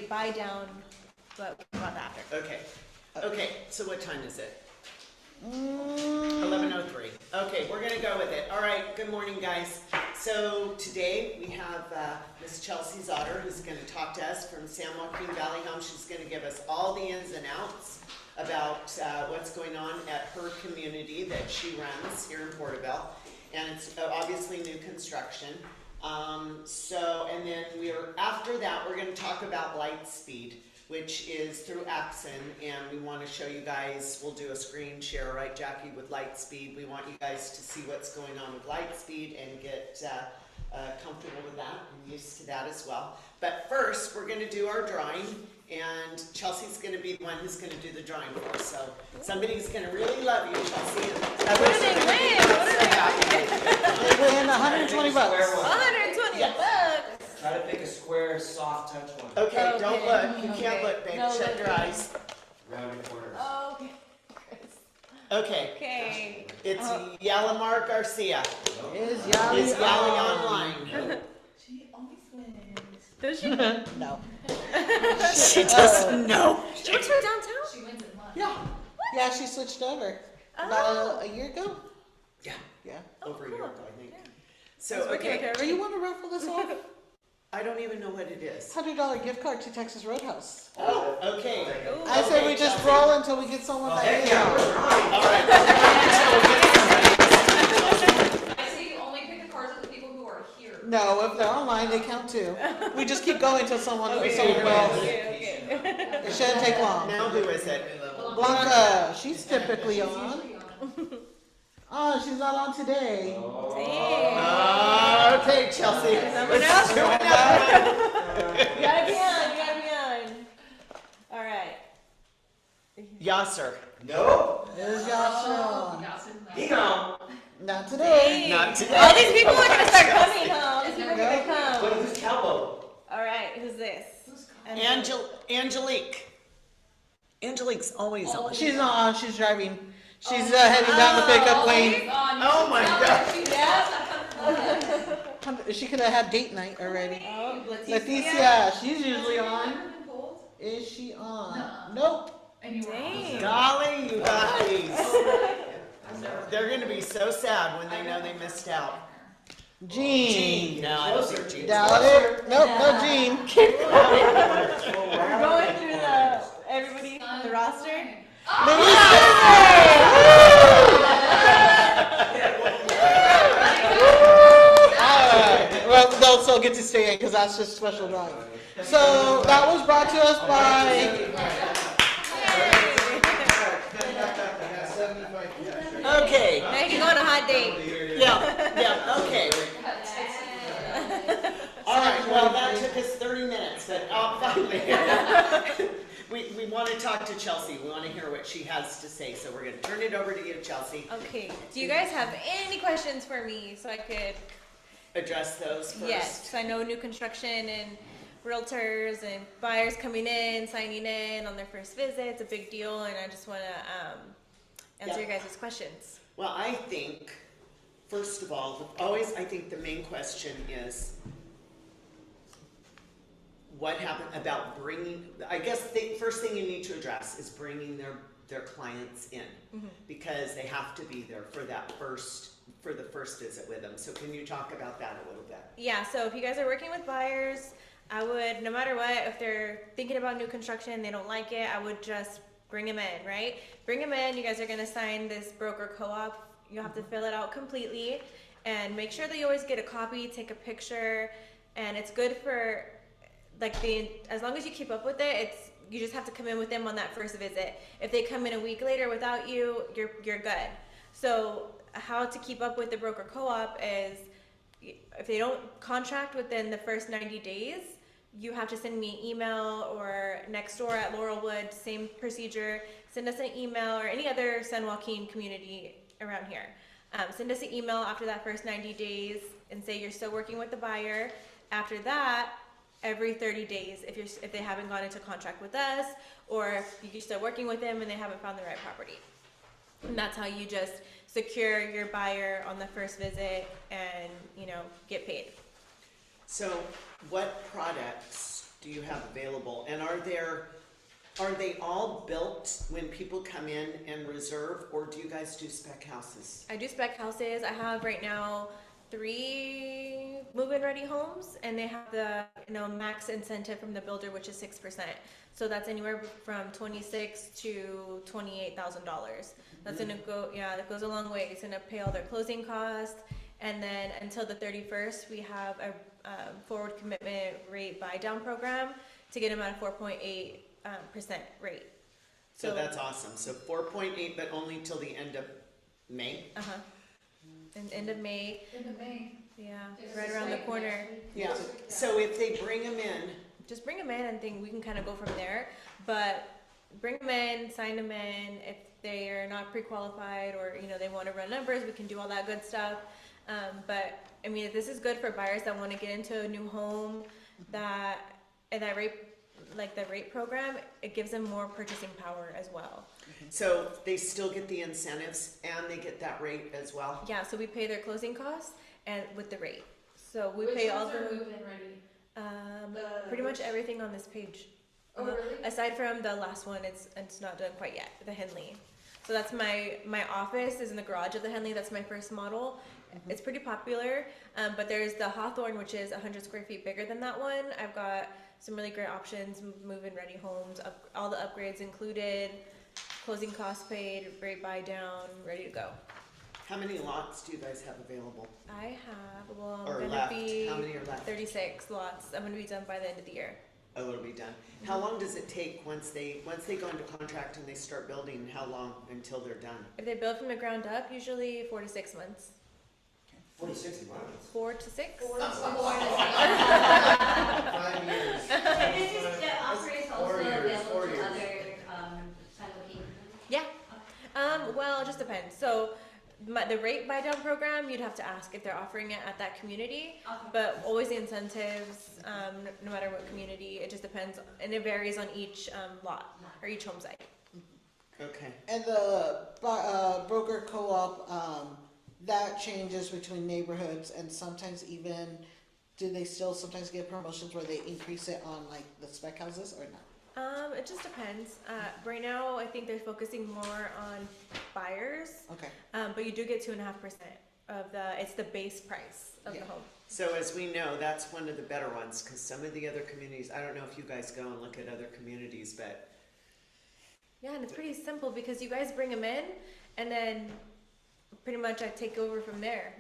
buy down, but we'll talk about that after. Okay. Okay, so what time is it? 11:03. Okay, we're gonna go with it. All right, good morning, guys. So today we have Miss Chelsea Zotter, who's gonna talk to us from San Joaquin Valley Home. She's gonna give us all the ins and outs about what's going on at her community that she runs here in Porterville. And it's obviously new construction. And then after that, we're gonna talk about Lightspeed, which is through Axon, and we want to show you guys, we'll do a screen share, right, Jackie, with Lightspeed. We want you guys to see what's going on with Lightspeed and get comfortable with that and used to that as well. But first, we're going to do our drawing, and Chelsea's going to be the one who's going to do the drawing for us. So somebody's going to really love you, Chelsea. What do they win? They win 120 bucks. 120 bucks. Try to pick a square, soft touch one. Okay, don't look. You can't look, babe. No, Shut your eyes. Rounded corners. Okay. Okay. Okay. It's Yalimar Garcia. Is Is Yali Yali online? She always wins. Does she? No. She doesn't know. She works for downtown? She wins at lunch. Yeah. Yeah, she switched over about a year ago. Yeah. Yeah. Over a year ago, I think. Yeah. So, okay. Do you want to raffle this off? I don't even know what it is. $100 gift card to Texas Roadhouse. Oh, okay. Ooh. I say we just roll until we get someone that Heck is. yeah, we're drawing. All right. I say you only pick the cards of the people who are here. No, if they're online, they count too. We just keep going until someone Okay. will. Okay. It shouldn't take long. Now who is it? Blanca, she's typically on. Oh, she's not on today. Dang. Okay, Chelsea. Someone else? You gotta be on. All right. Yasser. No. There's Yasha. He gone. Not today. Not today. All these people are gonna start coming, huh? These people are gonna come. But who's cowboy? All right, who's this? Angelique. Angelique's always on. She's not on. She's driving. She's heading down the pickup lane. Oh my God. Yeah. She could have had date night already. Oh, Leticia, she's usually on. Is she on? Nope. Dang. Golly, you guys. They're going to be so sad when they know they missed out. Jean. No, I don't think Jean's Doubt it. Nope, no Jean. We're going through everybody, the roster. Well, they'll still get to stay in because that's just special drawing. So that was brought to us by. Okay. Now you can go on a hot date. Yeah, okay. All right, well, that took us 30 minutes, but finally. We want to talk to Chelsea. We want to hear what she has to say, so we're going to turn it over to you, Chelsea. Okay. Do you guys have any questions for me so I could? Address those first. Yes, I know new construction and realtors and buyers coming in, signing in on their first visit. It's a big deal, and I just want to answer your guys' questions. Well, I think, first of all, I think the main question is, what happened about bringing, I guess the first thing you need to address is bringing their clients in, because they have to be there for the first visit with them. So can you talk about that a little bit? Yeah, so if you guys are working with buyers, I would, no matter what, if they're thinking about new construction and they don't like it, I would just bring them in, right? Bring them in. You guys are going to sign this broker co-op. You have to fill it out completely and make sure that you always get a copy, take a picture, and it's good for as long as you keep up with it, you just have to come in with them on that first visit. If they come in a week later without you, you're good. So how to keep up with the broker co-op is, if they don't contract within the first 90 days, you have to send me an email, or next door at Laurelwood, same procedure. Send us an email, or any other San Joaquin community around here. Send us an email after that first 90 days and say you're still working with the buyer. After that, every 30 days, if they haven't gone into contract with us, or if you're still working with them and they haven't found the right property. And that's how you just secure your buyer on the first visit and, get paid. So what products do you have available? And are they all built when people come in and reserve, or do you guys do spec houses? I do spec houses. I have right now 3 move-in ready homes, and they have the max incentive from the builder, which is 6%. So that's anywhere from $26,000 to $28,000. That's gonna go, that goes a long way. It's gonna pay all their closing costs, and then until the 31st, we have a forward commitment rate buy down program to get them at a 4.8% rate. So that's awesome. So 4.8, but only till the end of May? And end of May. End of May. Yeah, It's right just around the like corner. next week. Yeah. So if they bring them in, Just bring them in and think we can kind of go from there. But bring them in, sign them in. If they are not pre-qualified or they want to run numbers, we can do all that good stuff. But I mean, if this is good for buyers that want to get into a new home, that rate, like the rate program, it gives them more purchasing power as well. so they still get the incentives and they get that rate as well? Yeah, so we pay their closing costs and with the rate. So we Which pay all ones are the move-in ready? pretty much everything on this page. Oh, really? Aside from the last one, it's not done quite yet. The Henley. So that's my office is in the garage of the Henley. That's my first model. It's pretty popular, but there's the Hawthorne, which is 100 square feet bigger than that one. I've got some really great options, move-in ready homes, all the upgrades included, closing costs paid, rate buy down, ready to go. How many lots do you guys have available? I have, well, I'm Or going to left? be How many are left? 36 lots. I'm going to be done by the end of the year. Oh, it'll be done. How long does it take once they go into contract and they start building? How long until they're done? If they build from the ground up, usually 4 to 6 months. 40, 60 months. 4 to 6? 5 years. And this is the offer is also 4 years, available 4 to years. other San Yeah. Well, it just depends. So the rate buy down program, you'd have to ask if they're offering it at that community. But always the incentives, no matter what community, it just depends, and it varies on each lot or each home site. Okay. And the broker co-op, that changes between neighborhoods, and sometimes even, do they still sometimes get promotions where they increase it on like the spec houses or not? It just depends. Right now, I think they're focusing more on buyers, Okay. but you do get 2.5% of it's the base price of Yeah. the home. So as we know, that's one of the better ones, because some of the other communities, I don't know if you guys go and look at other communities, but Yeah, and it's pretty simple because you guys bring them in, and then pretty much I take over from there.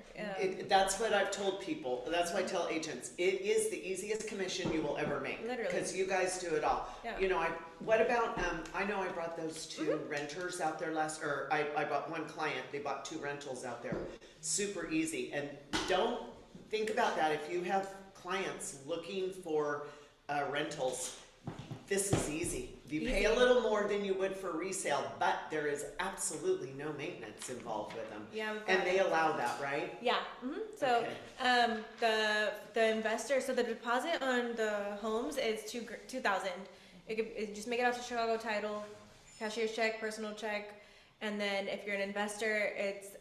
that's what I've told people. That's what I tell agents. It is the easiest commission you will ever make. Literally. Because you guys do it all. Yeah. You know, what about, I know I brought those 2 renters out there I bought one client, they bought 2 rentals out there. Super easy. And don't think about that. If you have clients looking for rentals, this is easy. You pay a Easy. little more than you would for resale, but there is absolutely no maintenance involved with them. Yeah, we've And got- they allow that, right? Yeah. So Okay. the investor, so the deposit on the homes is $2,000. It just make it out to Chicago title, cashier's check, personal check, and then if you're an investor, it's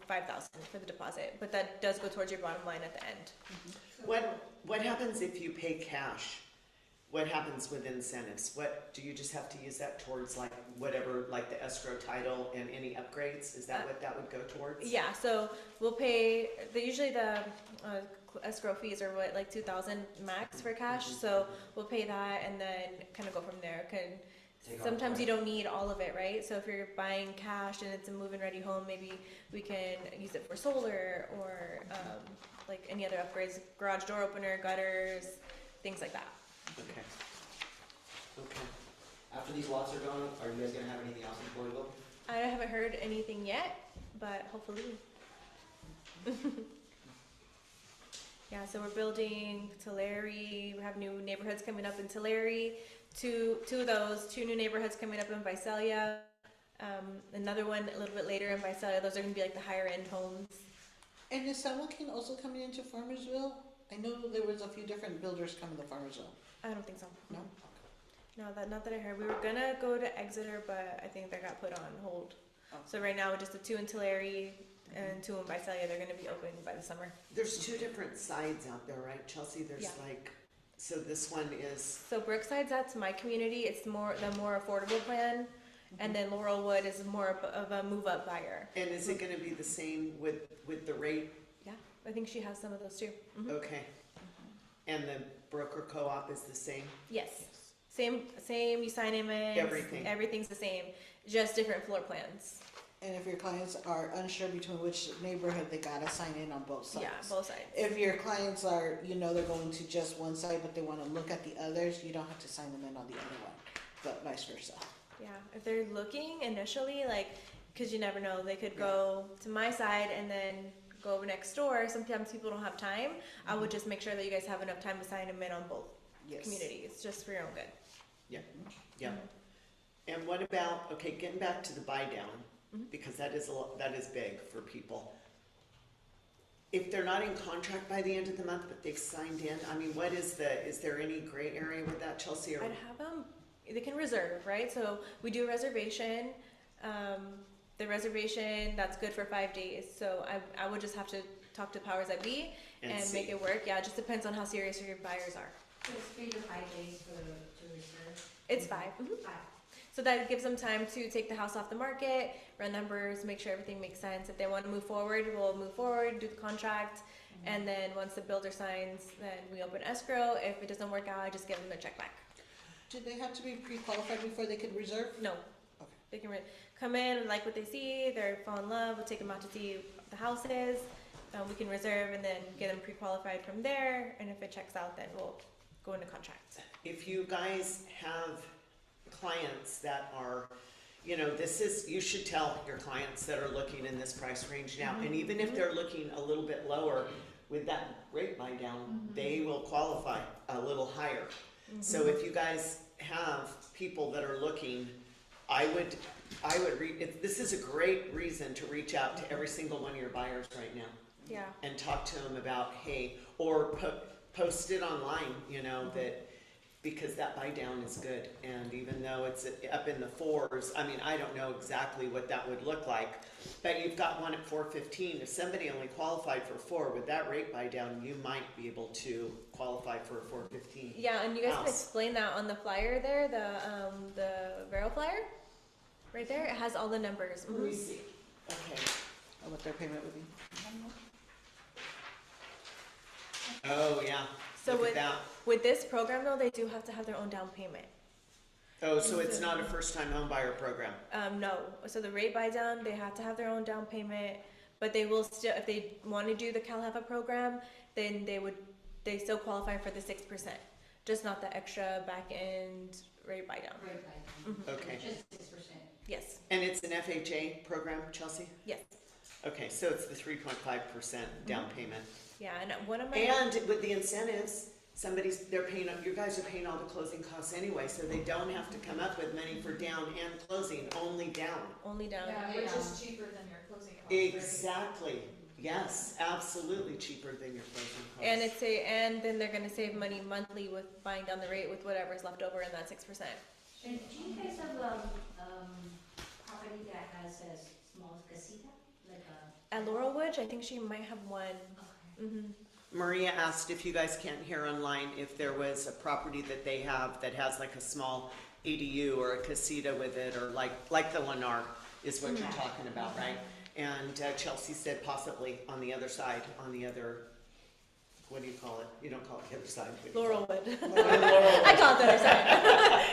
$5,000 for the deposit. But that does go towards your bottom line at the end. What happens if you pay cash? What happens with incentives? What, do you just have to use that towards like whatever, like the escrow title and any upgrades? Is that what that would go towards? Yeah. So we'll pay usually the escrow fees are what, like $2,000 max for cash. So we'll pay that and then kind of go from there. Take off Sometimes the you don't need all of it, right? So if you're buying cash and it's a move-in ready home, maybe we can use it for solar or like any other upgrades, garage door opener, gutters, things like that. Okay. Okay. After these lots are gone, are you guys gonna have anything else in Floydville? I haven't heard anything yet, but hopefully. Yeah, so we're building Tulare. We have new neighborhoods coming up in Tulare. Two of those, 2 new neighborhoods coming up in Visalia. Another one a little bit later in Visalia. Those are going to be like the higher end homes. And is San Joaquin also coming into Farmersville? I know there was a few different builders coming to Farmersville. I don't think so. No? No, not that I heard. We were gonna go to Exeter, but I think that got put on hold. Oh. So right now, just the 2 in Tulare and 2 in Visalia. They're gonna be open by the summer. There's 2 different sides out there, right, Chelsea? There's Yeah. like So this one is, So Brookside's, that's my community, it's the more affordable plan, and then Laurelwood is more of a move-up buyer. and is it gonna be the same with the rate? Yeah, I think she has some of those too. Mhm. Okay. And the broker co-op is the same? Yes, same, you sign him in. Everything. Everything's the same, just different floor plans. And if your clients are unsure between which neighborhood, they gotta sign in on both sides. Yeah, both sides. If your clients are, they're going to just one side, but they wanna look at the others, you don't have to sign them in on the other one, but vice versa. Yeah, if they're looking initially, like, cause you never know, they could go to my side and then go next door. Sometimes people don't have time. I would just make sure that you guys have enough time to sign them in on both Yes. communities, just for your own good. Yeah, yeah. And what about, okay, getting back to the buy down, because that is big for people. If they're not in contract by the end of the month, but they've signed in, I mean, is there any gray area with that, Chelsea? Or I'd have them, they can reserve, right? So we do a reservation. The reservation, that's good for 5 days. So I would just have to talk to powers that be and see. make it work. Yeah, it just depends on how serious your buyers are. So it's 3 to 5 days to reserve. It's 5. Mhm. 5. So that gives them time to take the house off the market, run numbers, make sure everything makes sense. If they want to move forward, we'll move forward, do the contract, and then once the builder signs, then we open escrow. If it doesn't work out, I just give them the check back. Do they have to be pre-qualified before they could reserve? No. Okay. They can come in, like what they see, they fall in love, we'll take them out to see what the house is. We can reserve and then get them pre-qualified from there, and if it checks out, then we'll go into contract. If you guys have clients that are, you should tell your clients that are looking in this price range now, and even if they're looking a little bit lower with that rate buy down, they will qualify a little higher. So if you guys have people that are looking, this is a great reason to reach out to every single one of your buyers right now Yeah. and talk to them about, hey, or post it online, that, because that buy down is good. And even though it's up in the 4s, I mean, I don't know exactly what that would look like, but you've got one at 415. If somebody only qualified for 4 with that rate buy down, you might be able to qualify for a 415. Yeah, and you guys can house. explain that on the flyer there, the Vero flyer, right there. It has all the numbers. Let me see. Okay. Or what their payment would be? Oh, yeah. So Look at with that. with this program though, they do have to have their own down payment. Oh, so it's not a first-time home buyer program. No. So the rate buy down, they have to have their own down payment, but they will still, if they want to do the CalHEFA program, then they still qualify for the 6%, just not the extra back end rate buy down. Right by them. Okay. Just 6%. Yes. And it's an FHA program, Chelsea? Yes. Okay, so it's the 3.5% down payment. Yeah, and one of my And with the incentives, you guys are paying all the closing costs anyway, so they don't have to come up with money for down and closing, only down. only down. Yeah, which is cheaper than your closing costs. right? Exactly. Yes, absolutely cheaper than your closing costs. And then they're gonna save money monthly with buying down the rate with whatever's left over in that 6%. And do you guys have property that has a small casita? Like a. At Laurelwood, I think she might have one. Okay. Maria asked, if you guys can't hear online, if there was a property that they have that has like a small ADU or a casita with it, or like the Lennar is what you're talking about, right? And Chelsea said possibly on the other side, what do you call it? You don't call it the other side. What do you call it? Laurelwood. I call it the other side.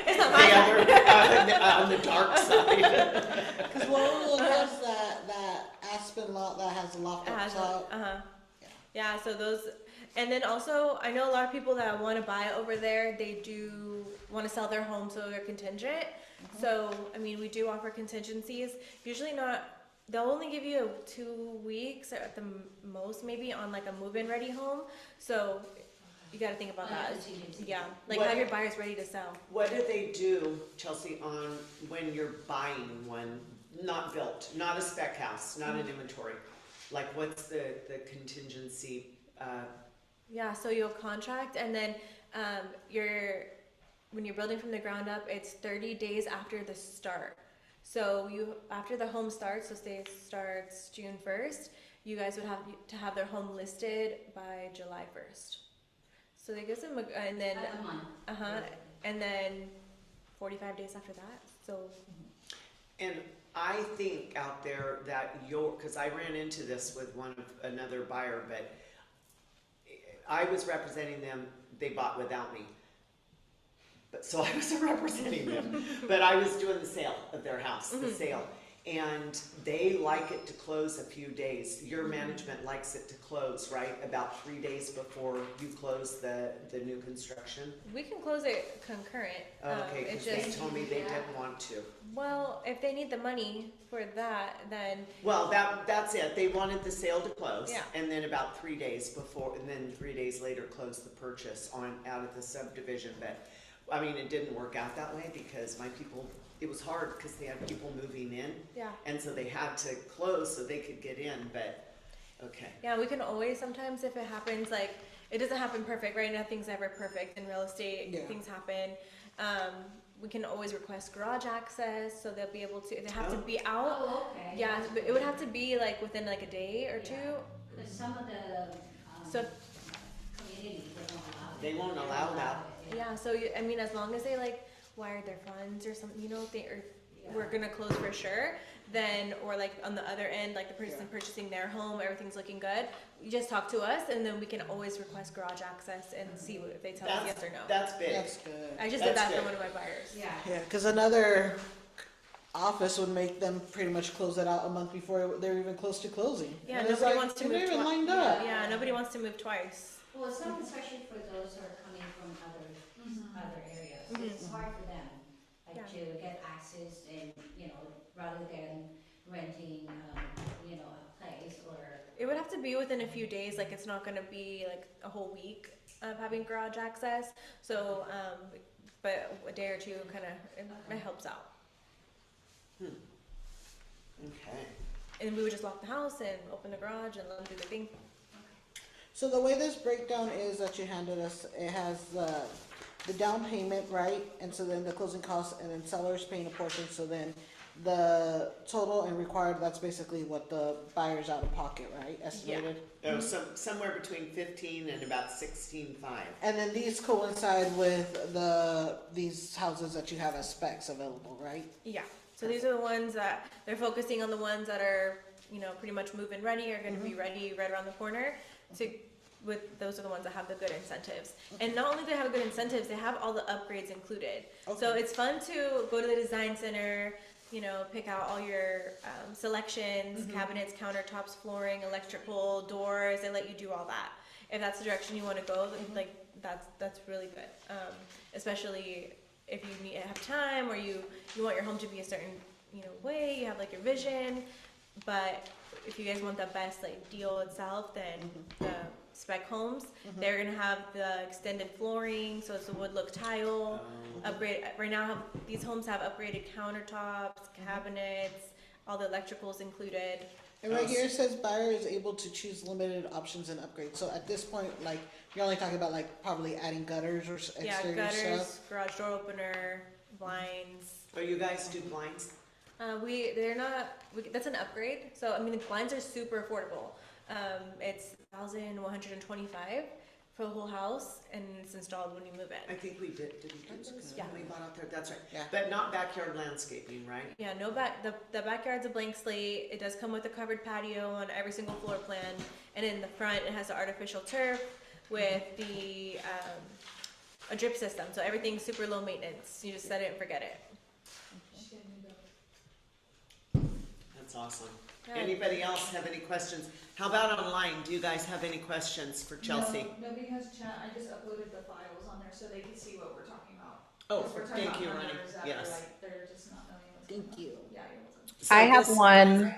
It's not my side. The other, on the dark side. Because Laurel has that Aspen lot that has a loft It up has top. Yeah, so those, and then also, I know a lot of people that want to buy over there, they do want to sell their home, so they're contingent. So, I mean, we do offer contingencies. Usually not, they'll only give you 2 weeks or at the most, maybe on like a move-in ready home. So, you got to think about that. Yeah, like What- have your buyers ready to sell. What do they do, Chelsea, on when you're buying one, not built, not a spec house, not an inventory? Like, what's the contingency? Yeah, so you'll contract, and then when you're building from the ground up, it's 30 days after the start. So after the home starts, so say it starts June 1st, you guys would have to have their home listed by July 1st. So they give them and then A month. and then 45 days after that. So And I think out there that because I ran into this with another buyer, but I was representing them, they bought without me. But so I wasn't representing them, but I was doing the sale of their house, the sale. And they like it to close a few days. Your management likes it to close, right? About 3 days before you close the new construction. we can close it concurrent. Okay, it's because they just, told me they didn't want to. well, if they need the money for that, then Well, that's it. They wanted the sale to close. Yeah. And then about 3 days before, and then 3 days later, close the purchase out of the subdivision. But, I mean, it didn't work out that way because it was hard because they had people moving in. yeah. And so they had to close so they could get in, but, okay. Yeah, we can always sometimes if it happens like it doesn't happen perfect, right? Nothing's ever perfect in real estate. Yeah. Things happen. We can always request garage access, so they'll be able to. They have to Oh. be out. Oh, okay. Yeah, but it would have to be like within like a day or Yeah. two. Because some of the, So- communities, they don't allow it. They won't allow that. Yeah, so I mean, as long as they like wired their funds or something, we're gonna close for sure. Then, or like on the other end, like the person purchasing their home, everything's looking good. You just talk to us, and then we can always request garage access and see if they tell us yes or no. That's big. That's good. I just that's did that good. for one of my buyers. Yeah. Yeah, because another office would make them pretty much close it out a month before they're even close to closing. Yeah, And it's nobody like, wants to they're move even twi- lined up. Yeah, nobody wants to move twice. Well, some, especially for those who are coming from other areas, it's hard for them, like Yeah. to get access and, rather than renting, a place or. It would have to be within a few days. Like it's not going to be like a whole week of having garage access. So, but a day or two kind of it helps out. Okay. And we would just lock the house and open the garage and let them do their thing. So the way this breakdown is that you handed us, it has the down payment, right? And so then the closing costs, and then sellers paying a portion. So then the total and required, that's basically what the buyer's out of pocket, right? Estimated. Oh, somewhere between 15 and about 16.5. And then these coincide with these houses that you have as specs available, right? Yeah. So these are the ones that they're focusing on, the ones that are, pretty much move-in ready, are going to be ready right around the corner. Those are the ones that have the good incentives. And not only do they have good incentives, they have all the upgrades included. So Okay. it's fun to go to the design center, pick out all your selections, cabinets, countertops, flooring, electrical, doors. They let you do all that. If that's the direction you want to go, like that's really good. Especially if you have time or you want your home to be a certain way, you have like your vision. But if you guys want the best like deal itself, then the spec homes, they're gonna have the extended flooring, so it's a wood look tile. Upgrade right now. These homes have upgraded countertops, cabinets, all the electricals included. And right here it says buyer is able to choose limited options and upgrades. So at this point, like, you're only talking about like probably adding gutters or Yeah, exterior gutters, stuff. garage door opener, blinds. Oh, you guys do blinds? That's an upgrade. So I mean, the blinds are super affordable. It's $1,125 for the whole house, and it's installed when you move in. I think we did we do this? Yeah. We bought out there, that's right. Yeah. But not backyard landscaping, right? Yeah, the backyard's a blank slate. It does come with a covered patio on every single floor plan, and in the front it has the artificial turf with a drip system. So everything's super low maintenance. You just set it and forget it. That's awesome. Yeah. Anybody else have any questions? How about online? Do you guys have any questions for Chelsea? No, nobody has chat. I just uploaded the files on there so they can see what we're talking about. Oh, 'Cause we're talking thank you, about Ronnie. numbers that Yes. are like, they're just not knowing what's going Thank on. you. Yeah, you're welcome. So I have this- one.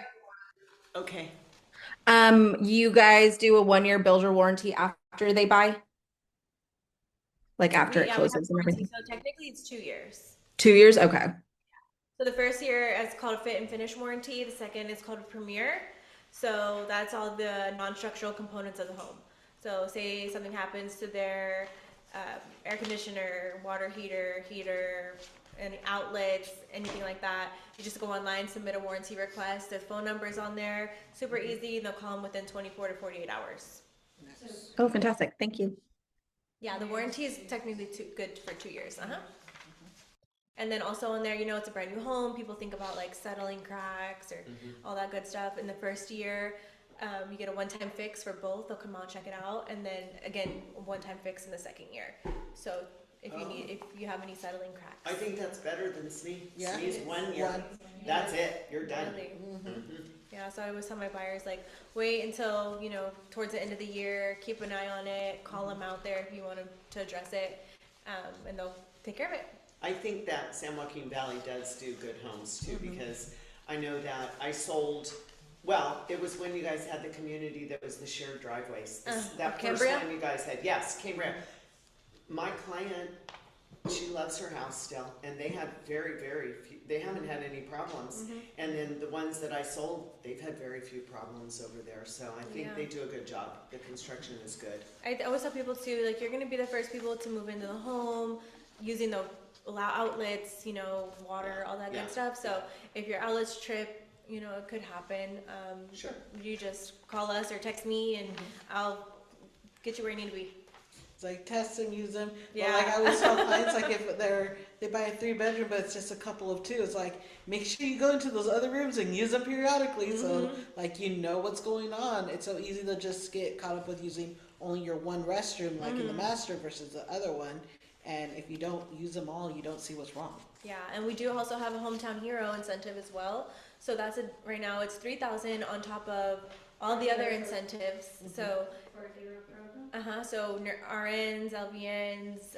Okay. You guys do a 1-year builder warranty after they buy? Like after it We have closes and warranty, everything? so technically it's 2 years. 2 years? Okay. So the first year is called a fit and finish warranty. The second is called a premier. So that's all the non-structural components of the home. So say something happens to their air conditioner, water heater, any outlets, anything like that. You just go online, submit a warranty request. The phone number is on there. Super easy. They'll call them within 24 to 48 hours. Oh, fantastic. Thank you. Yeah, the warranty is technically good for 2 years. And then also on there, it's a brand new home. People think about like settling cracks or all that good stuff. In the first year, you get a one-time fix for both. They'll come out, check it out, and then again, a one-time fix in the second year. So if you have any settling cracks. I think that's better than SME. Yeah. SME's 1 year. One. That's it. You're done. Really. Mhm. Yeah, so I always tell my buyers, like, wait until, towards the end of the year, keep an eye on it, call them out there if you want them to address it, and they'll take care of it. I think that San Joaquin Valley does do good homes too, because I know that I sold, well, it was when you guys had the community that was the shared driveways. That first Cambria? one you guys had, yes, Cambria. My client, she loves her house still, and they had very, very few, they haven't had any problems. And then the ones that I sold, they've had very few problems over there, so I think Yeah. they do a good job. The construction is good. I always tell people too, like, you're gonna be the first people to move into the home using the outlets, water, all that Yeah. good stuff. So if your outlets trip, it could happen. Sure. You just call us or text me, and I'll get you where you need to be. It's like test and use them. Yeah. But like I always tell clients, like if they buy a 3-bedroom, but it's just a couple of 2, it's like make sure you go into those other rooms and use them periodically. So like what's going on. It's so easy to just get caught up with using only your one restroom, like in the master versus the other one. And if you don't use them all, you don't see what's wrong. Yeah, and we do also have a hometown hero incentive as well. So right now it's $3,000 on top of all the other incentives. So For a hero program? so RNs, LVNs,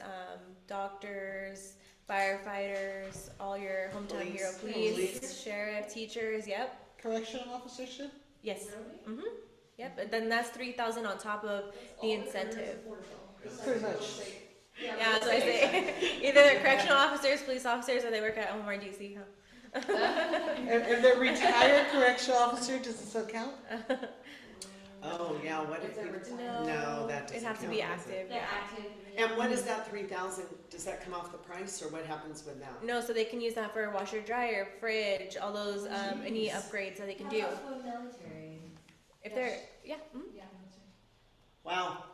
doctors, firefighters, all your hometown hero, police, sheriff, teachers. Yep. Correctional officership? Yes. Yep. And then that's $3,000 on top of the incentive. Pretty much. Yeah, that's what I say. Either they're correctional officers, police officers, or they work at Omar DC. Huh? If they're retired correctional officer, does it still count? Oh, yeah, what if you, no, that doesn't It has to count, be does it? active. They're Yeah. active. And what is that 3,000? Does that come off the price, or what happens with that? No, so they can use that for washer, dryer, fridge, all those any upgrades that they can do. How about for military? If they're Yeah. Wow.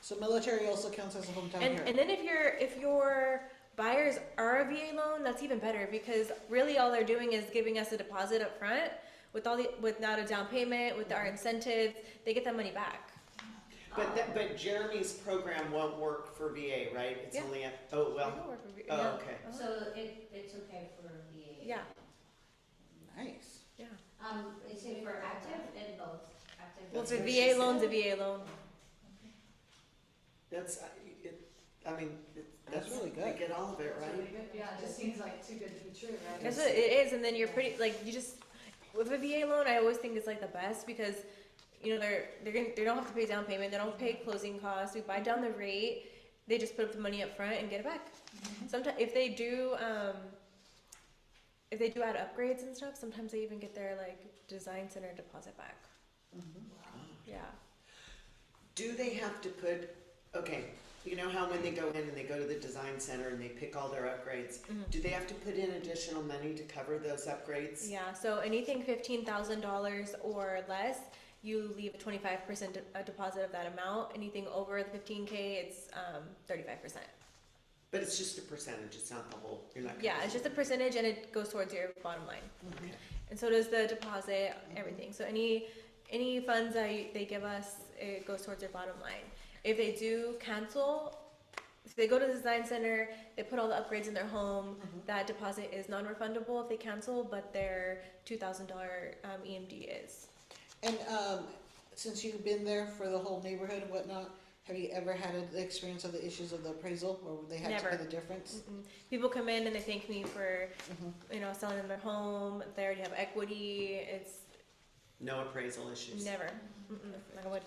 So military also counts as a hometown hero. and then if your buyers are a VA loan, that's even better, because really all they're doing is giving us a deposit up front without a down payment, with our incentives, they get that money back. But Jeremy's program won't work for VA, right? It's Yeah. only They can work for VA. Oh, Yeah. okay. So it's okay for VA? Yeah. Nice. Yeah. Is it for active and both? Active. Well, That's if a what she VA said. loan's a VA loan. That's, That's really good. They get all of it, right? Yeah, it just seems like too good to be true, right? That's what it is, and then you're pretty with a VA loan. I always think it's like the best, because they don't have to pay down payment, they don't pay closing costs. We buy down the rate, they just put up the money up front and get it back. Sometimes if they do add upgrades and stuff, sometimes they even get their design center deposit back. Yeah. Do they have to put, okay, you know how when they go in and they go to the design center and they pick all their upgrades, do they have to put in additional money to cover those upgrades? Yeah, so anything $15,000 or less, you leave a 25% deposit of that amount. Anything over the 15K, it's 35%. But it's just a percentage, it's not the whole, you're not. Yeah, it's just a percentage, and it goes towards your bottom line. Okay. And so does the deposit, everything. So any funds that they give us, it goes towards your bottom line. If they do cancel, if they go to the design center, they put all the upgrades in their home, that deposit is non-refundable if they cancel, but their $2,000 EMD is. And since you've been there for the whole neighborhood and whatnot, have you ever had the experience of the issues of the appraisal, where they had Never. to pay the difference? People come in and they thank me for, selling them their home. They already have equity. It's No appraisal issues? never. I would.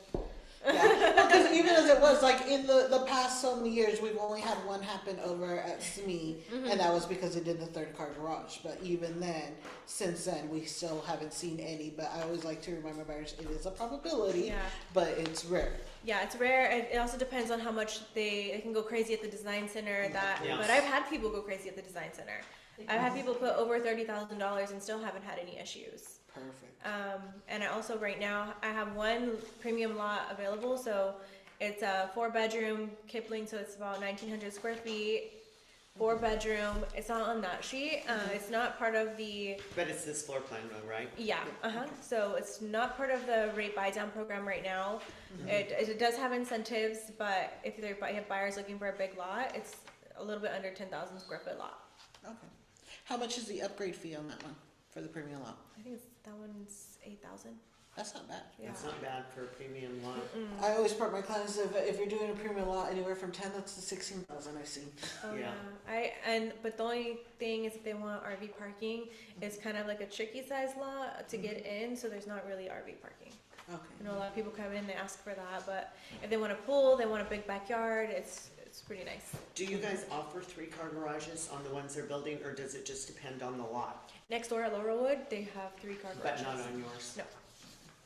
Yeah, because even as it was, like in the past so many years, we've only had one happen over at SME, and that was because they did the third car garage. But even then, since then, we still haven't seen any. But I always like to remind my buyers, it is a probability, Yeah. but it's rare. Yeah, it's rare. It also depends on how much they can go crazy at the design center. Yes. But I've had people go crazy at the design center. I've had people put over $30,000 and still haven't had any issues. Perfect. And I also right now I have one premium lot available. So It's a 4-bedroom Kipling, so it's about 1,900 square feet. 4-bedroom. It's not on that sheet. It's not part of the. But it's this floor plan though, right? Yeah. So it's not part of the rate buy down program right now. It does have incentives, but if they have buyers looking for a big lot, it's a little bit under 10,000 square foot lot. Okay. How much is the upgrade fee on that one for the premium lot? I think that one's 8,000. That's not bad. Yeah. It's not bad for a premium lot. I always part my clients if you're doing a premium lot anywhere from 10 up to 16,000. I've seen. Oh Yeah. yeah. But the only thing is if they want RV parking, it's kind of like a tricky size lot to get in, so there's not really RV parking. Okay. I know a lot of people come in, they ask for that, but if they want a pool, they want a big backyard, it's pretty nice. Do you guys offer 3-car garages on the ones they're building, or does it just depend on the lot? Next door at Laurelwood, they have 3-car But garages. not on yours? No.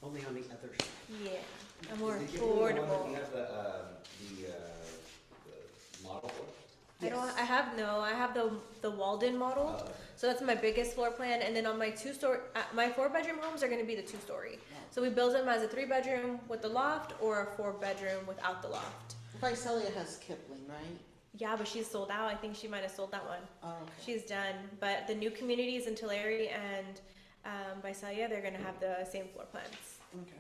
Only on the others? Yeah, a more Is the Kipling the one that affordable. You have the model for? I have the Walden model. Oh, So that's my biggest floor plan, and then on my my 4-bedroom homes are going to be the 2-story. So we build them as a 3-bedroom with the loft or a 4-bedroom without the loft. Visalia has Kipling, right? Yeah, but she's sold out. I think she might have sold that one. Oh, okay. She's done. But the new communities in Tulare and Visalia, they're going to have the same floor plans. Okay.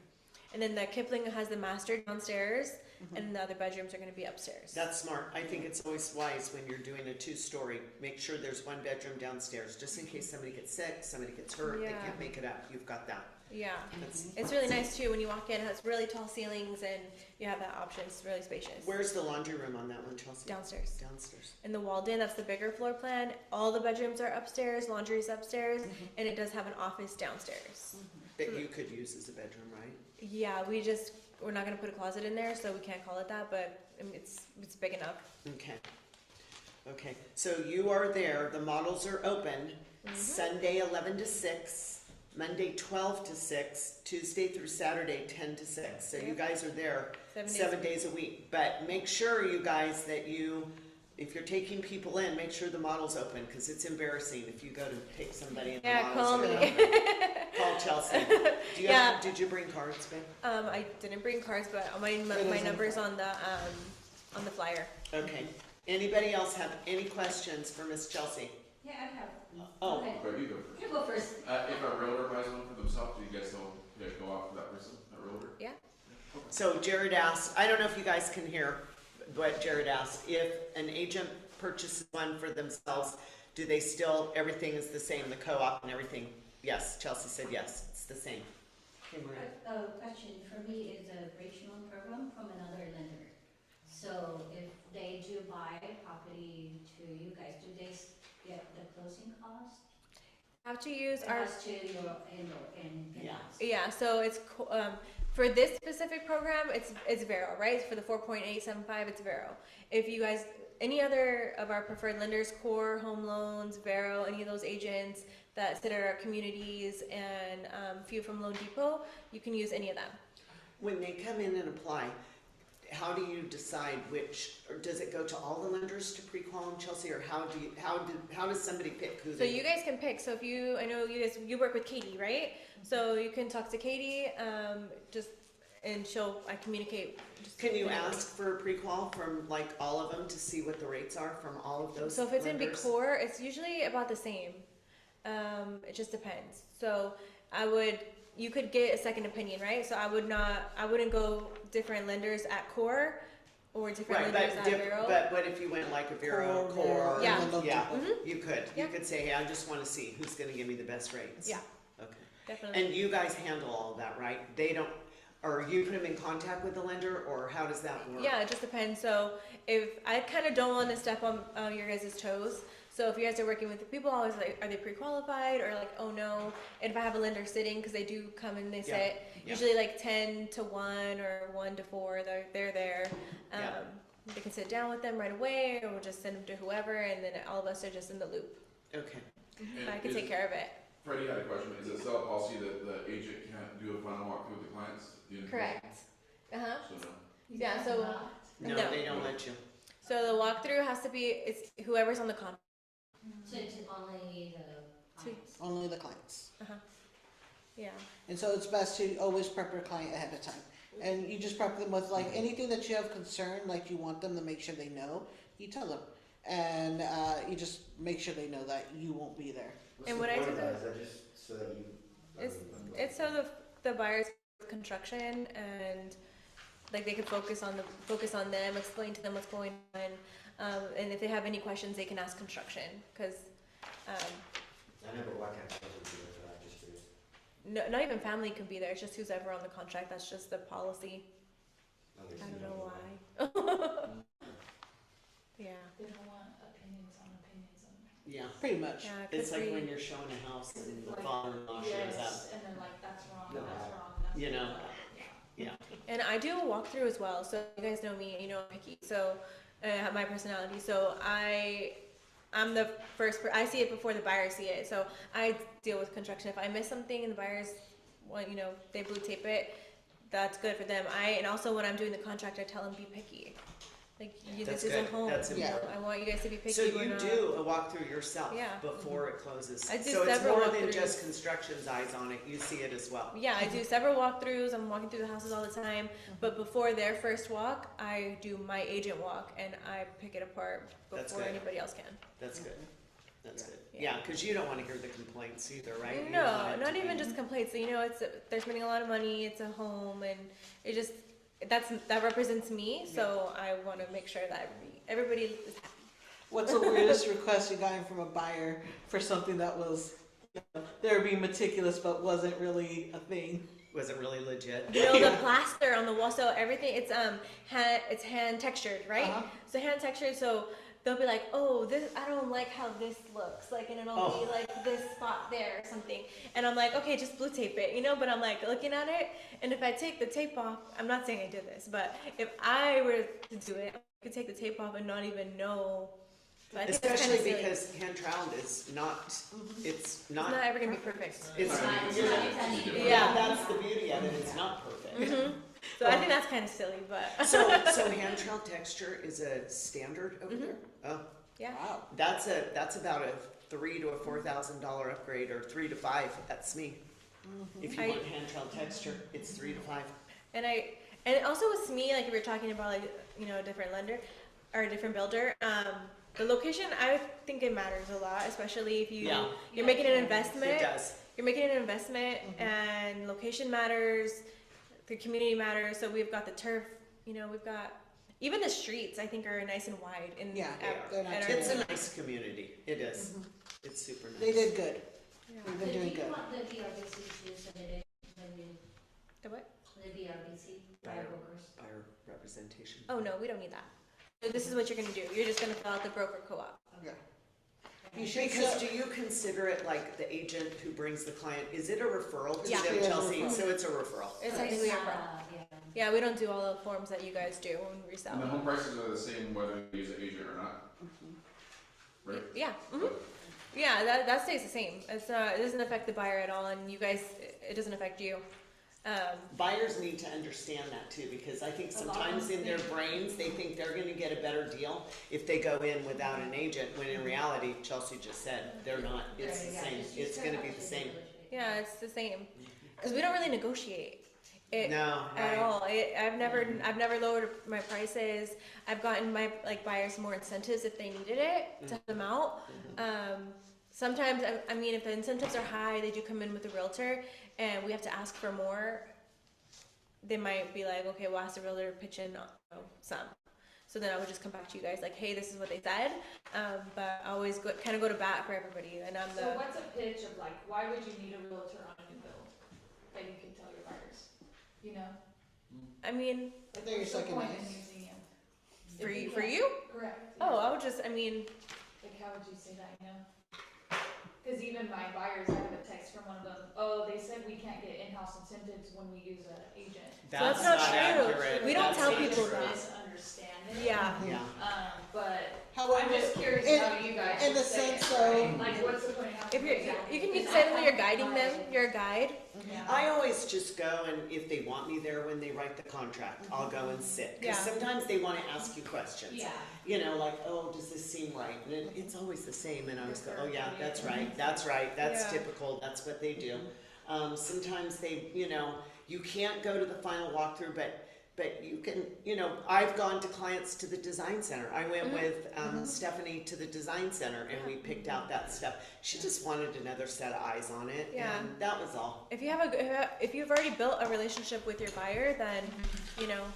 And then the Kipling has the master downstairs, and the other bedrooms are going to be upstairs. That's smart. I think it's always wise when you're doing a 2-story, make sure there's 1 bedroom downstairs, just in case somebody gets sick, somebody gets hurt, they Yeah. can't make it up. You've got that. Yeah. That's, It's really nice too when you walk in. It has really tall ceilings, and you have that option. It's really spacious. where's the laundry room on that one, Chelsea? Downstairs. Downstairs. In the Walden, that's the bigger floor plan. All the bedrooms are upstairs, laundry's upstairs, and it does have an office downstairs. That you could use as a bedroom, right? Yeah, we're not gonna put a closet in there, so we can't call it that, but I mean, it's big enough. Okay. Okay, so you are there, the models are open, Sunday 11 to 6, Monday 12 to 6, Tuesday through Saturday 10 to 6. So you Yep. guys are there 7 days. 7 days a week. But make sure, you guys, that if you're taking people in, make sure the model's open, because it's embarrassing if you go to take somebody and the Yeah, models call are me. open. Call Chelsea. Yeah. Did you bring cards, babe? I didn't bring cards, but my number's on the flyer. Okay. Anybody else have any questions for Miss Chelsea? Yeah, I have. Oh, Okay. Okay, you go first. You go first. If a realtor buys one for themselves, do you guys know, go off of that person, that realtor? Yeah. so Jared asked, I don't know if you guys can hear what Jared asked, if an agent purchases one for themselves, do they still, everything is the same, the co-op and everything? Yes, Chelsea said yes, it's the same. Okay, Maria. Question for me is a bridge loan program from another lender. So if they do buy property to you guys, do they get the closing cost? Have to use our As to your in Yeah. yeah. So it's for this specific program, it's Vero, right? For the 4.875, it's Vero. If you guys, any other of our preferred lenders, Core, Home Loans, Vero, any of those agents that sit at our communities, and a few from Loan Depot, you can use any of them. When they come in and apply, how do you decide which, or does it go to all the lenders to pre-qual them, Chelsea, or how does somebody pick who So they? you guys can pick. So if I know you work with Katie, right? So you can talk to Katie, and I communicate. Can you ask for a pre-qual from like all of them to see what the rates are from all of those So if it's in lenders? Core, it's usually about the same. It just depends. So you could get a second opinion, right? So I wouldn't go different lenders at Core or different Right, lenders at Vero. but what if you went like a Vero, Core? Yeah. Yeah, Mhm. you could. Yeah. You could say, hey, I just want to see who's going to give me the best rates. Yeah. Okay. Definitely. And you guys handle all of that, right? They don't, or you put them in contact with the lender, or how does that work? Yeah, it just depends. So if I kind of don't want to step on your guys' toes, so if you guys are working with the people, always like, are they pre-qualified or like, oh no? And if I have a lender sitting, because they do come and they sit, yeah. usually like 10 to 1 or 1 to 4, they're there. Yeah. They can sit down with them right away, or we'll just send them to whoever, and then all of us are just in the loop. Okay. And I can is take it- care of it. Freddie had a question, is it still a policy that the agent can't do a final walkthrough with the clients? Correct. Uh-huh. So no. Yeah, so No, No. they don't let you. So the walkthrough has to be, it's whoever's on the contract. So it's only the clients. Only the clients. Yeah. And so it's best to always prep your client ahead of time. And you just prep them with like anything that you have concern, like you want them to make sure they know, you tell them. And you just make sure they know that you won't be there. What's And the what I point do of that? is- Is that just so that you? It's so the buyers construction and like they can focus on them, explain to them what's going on, and if they have any questions, they can ask construction because I know, but why can't family be there for that? Just curious. no, not even family can be there. It's just who's ever on the contract. That's just the policy. I don't know why. Yeah. They don't want opinions on opinions on. Yeah. Pretty much. Yeah, It's like we, when you're showing a house and the Like, father-in-law shows up. Yes, and they're like, that's wrong, No. that's wrong, that's. You know. Yeah. and I do a walkthrough as well. So you guys know me, you know I'm picky. So I have my personality. So I'm the first. I see it before the buyers see it. So I deal with construction. If I miss something and the buyers, want, they blue tape it, that's good for them. And also when I'm doing the contract, I tell them be picky. Like That's this is a good. home. That's important. I want you guys to be picky. So We're you not- do a walkthrough yourself Yeah. before it closes. I do So it's several more than walkthroughs. just construction's eyes on it. You see it as well. Yeah, I do several walkthroughs. I'm walking through the houses all the time. But before their first walk, I do my agent walk and I pick it apart That's before good. anybody else can. That's good. That's good. Yeah. Yeah, because you don't want to hear the complaints either, right? You No, want it to not be- even just complaints. They're spending a lot of money. It's a home, and it just that represents me. So I want to make sure that everybody is happy. What's the weirdest request you gotten from a buyer for something that was, they were being meticulous but wasn't really a thing? Was it really legit? The plaster on the wall. So everything it's hand textured, right? Uh-huh. So hand textured. So they'll be like, oh, I don't like how this looks, like, and it'll be like this spot there or something. And I'm like, okay, just blue tape it, But I'm like looking at it, and if I take the tape off, I'm not saying I did this, but if I were to do it, I could take the tape off and not even know. So I think that's Especially kinda silly. because hand troweled is not, it's It's not, not ever gonna be perfect. it's, Yeah. yeah, that's the beauty of it. It's not perfect. So I think that's kind of silly, but So hand trowel texture is a standard over there? Oh, yeah. Wow. that's about a $3,000 to a $4,000 upgrade, or 3 to 5. That's me. If you I- want hand trowel texture, it's 3 to 5. And also with me, like if you're talking about like a different lender or a different builder, the location I think it matters a lot, especially if you're making an investment. It does. You're making an investment, and location matters. The community matters. So we've got the turf. We've got even the streets. I think are nice and wide. Yeah, they're not at too our- It's a nice community. It is. It's super nice. They did good. Yeah. They've been doing Do you good. want the BRBC to submit it when you, The what? the BRBC, buyer brokers? Buyer representation. Oh no, we don't need that. So this is what you're gonna do. You're just gonna fill out the broker co-op. Yeah. You should Because set- do you consider it like the agent who brings the client? Is it a referral to Yeah. them, Yeah, Chelsea? referral. So it's a referral. It's technically a not, pro. yeah. Yeah, we don't do all the forms that you guys do when we resell. And the home prices are the same whether you use an agent or not. Right? Yeah. Yeah, that stays the same. It doesn't affect the buyer at all, and you guys, it doesn't affect you. Buyers need to understand that too, because I think A lot of sometimes them in their think- brains, they think they're gonna get a better deal if they go in without an agent, when in reality, Chelsea just said, they're not. It's the Yeah, same. just It's set gonna up be the to same. negotiate. Yeah, it's the same. Because we don't really negotiate it No, at right. all. I've never lowered my prices. I've gotten my buyers more incentives if they needed it to help them out. Sometimes, I mean, if the incentives are high, they do come in with a realtor, and we have to ask for more. They might be like, okay, we'll ask the realtor to pitch in some. So then I would just come back to you guys like, hey, this is what they said. But I always kind of go to bat for everybody, and I'm So the. what's a pitch of like, why would you need a realtor on a new build that you can tell your buyers? I mean, Like, They're your what's the second point eyes. in using him? for If you, you for can't- you. Correct. Oh, yeah. I would just. I mean, Like, how would you say that, Because even my buyers, I have a text from one of them, oh, they said we can't get in-house incentives when we use an agent. That's not true. accurate. We don't That's tell not people true. that. Misunderstanding. yeah. Yeah. But However, I'm just curious in- how you guys in the would say sense it, though- right? Like, what's the point of having? If you're, exactly- you can because say I when you're have guiding them, my- you're a guide. Yeah. I always just go, and if they want me there when they write the contract, I'll go and sit. Because Yeah. sometimes they want to ask you questions. Yeah. Like, oh, does this seem right? And it's always the same, and I always go, oh yeah, that's right, that's right, that's Yeah. typical, that's what they do. Sometimes they, you can't go to the final walkthrough, but you can, I've gone to clients to the design center. I went with Stephanie to the design center and we picked out that stuff. She just wanted another set of eyes on it, and that was all. If you've already built a relationship with your buyer, then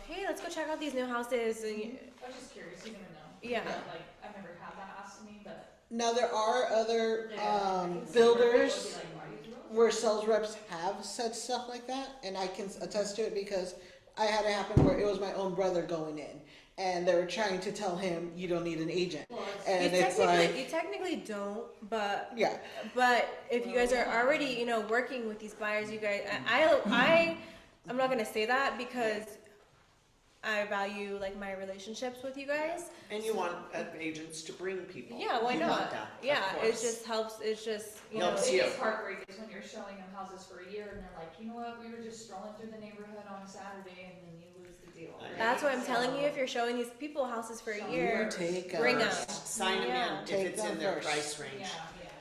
hey, let's go check out these new houses. And I was just curious, you never know. Yeah. Like, I've never had that asked of me, but. Now there are other Yeah. builders Like, why do you do it? where sales reps have said stuff like that, and I can attest to it because I had it happen where it was my own brother going in, and they were trying to tell him you don't need an agent, and it's like you technically don't, but yeah. But if you guys are already, working with these buyers, you guys, I'm not gonna say that because I value like my relationships with you guys. And you want agents to bring people. Yeah, why You not? want that, of Yeah, it course. just helps. It's just Helps The you. biggest heartbreak is when you're showing them houses for a year and they're like, you know what, we were just strolling through the neighborhood on a Saturday, and then you lose the deal. I know. right? That's what I'm So- telling you. If you're showing these people houses for a So year, Take bring them. Sign them Yeah. in if Take it's them in their first. price range. Yeah,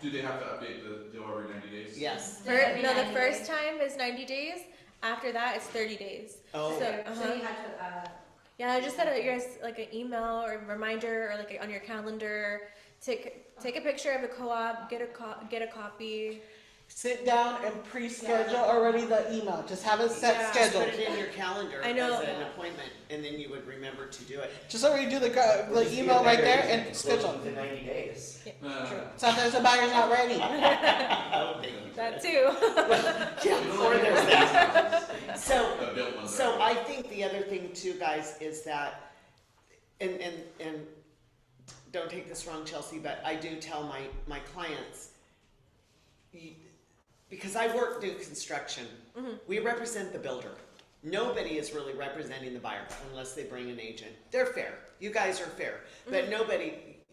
Do they have to update the deal every 90 days? Yes. The first time is 90 days. After that, it's 30 days. Oh, So, So you had to, yeah, I just set you guys like an email or a reminder or like on your calendar. Take a picture of the co-op. Get a copy. Sit down and pre-schedule already the email. Just have it set Yeah. just scheduled. put it in your calendar I know. as an appointment, and then you would remember to do it. Just already do the email right there and schedule. Within 90 days. Sometimes the buyer's not ready. Oh, thank you. That too. Yeah, or there's that. So, The built ones so are- I think the other thing too, guys, is that, and don't take this wrong, Chelsea, but I do tell my clients, because I work new construction, we represent the builder. Nobody is really representing the buyer unless they bring an agent. They're fair. You guys are fair, but